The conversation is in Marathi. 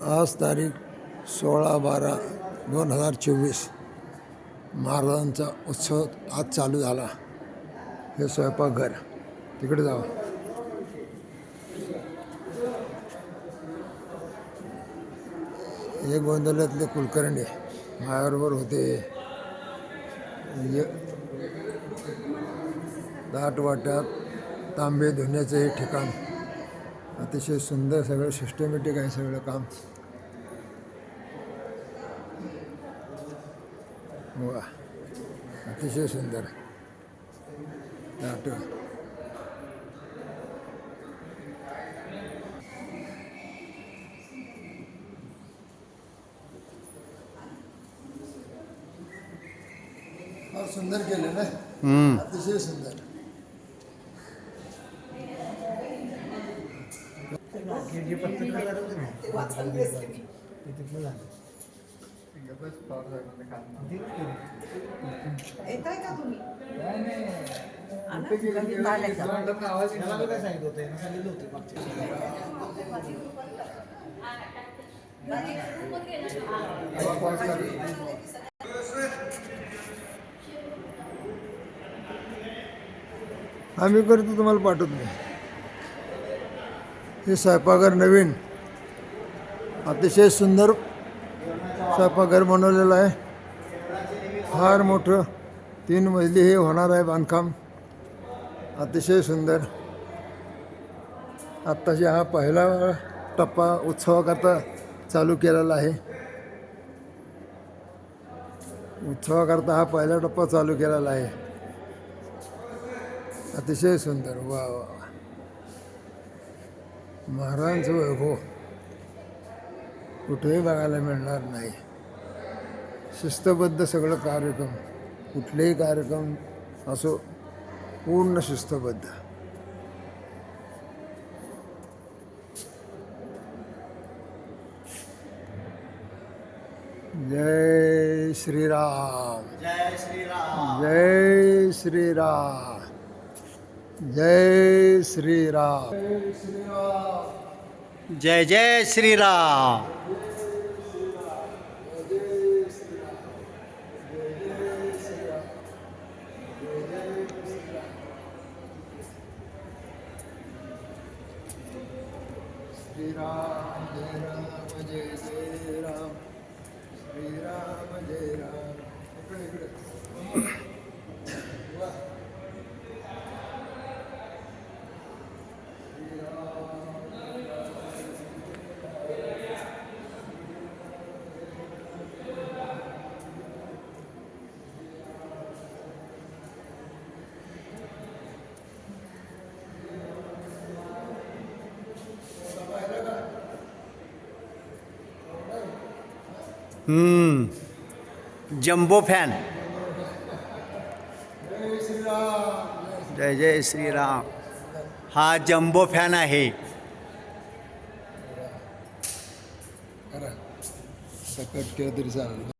आज तारीख 16/12/2024. महाराजांचा उत्सव आज चालू झाला. हे स्वयंपाकघर, तिकडे जावा. हे गोंधळातले कुलकर्णी माझ्याबरोबर होते. दाट वाट्यात तांबे धुण्याचं हे ठिकाण अतिशय सुंदर, सगळं सिस्टमॅटिक आहे सगळं काम. वा, अतिशय सुंदर दाट. फार सुंदर केलं ना, अतिशय सुंदर. येताय का तुम्ही? आम्ही करतो, तुम्हाला पाठवतो. हे स्वयंपाकघर नवीन अतिशय सुंदर स्वयंपाकघर बनवलेलं आहे. फार मोठं 3 मजली हे होणार आहे बांधकाम. अतिशय सुंदर. आत्ताशी हा पहिला टप्पा उत्सवाकरता चालू केलेला आहे. उत्सवाकरता हा पहिला टप्पा चालू केलेला आहे. अतिशय सुंदर. वा वा, महाराजांचं वैभव कुठेही बघायला मिळणार नाही. शिस्तबद्ध सगळं कार्यक्रम, कुठलेही कार्यक्रम असो, पूर्ण शिस्तबद्ध. जय श्रीराम, जय श्रीराम, जय श्रीराम, जय श्रीराम, जय जय श्रीराम. श्रीराम जय राम जय जय राम, श्रीराम जय राम. इकडे इकडे. वा. Jumbo fan. जय श्रीराम. जय जय श्रीराम. हा जम्बो फॅन आहे. करा, कट केलं तरी चालेल.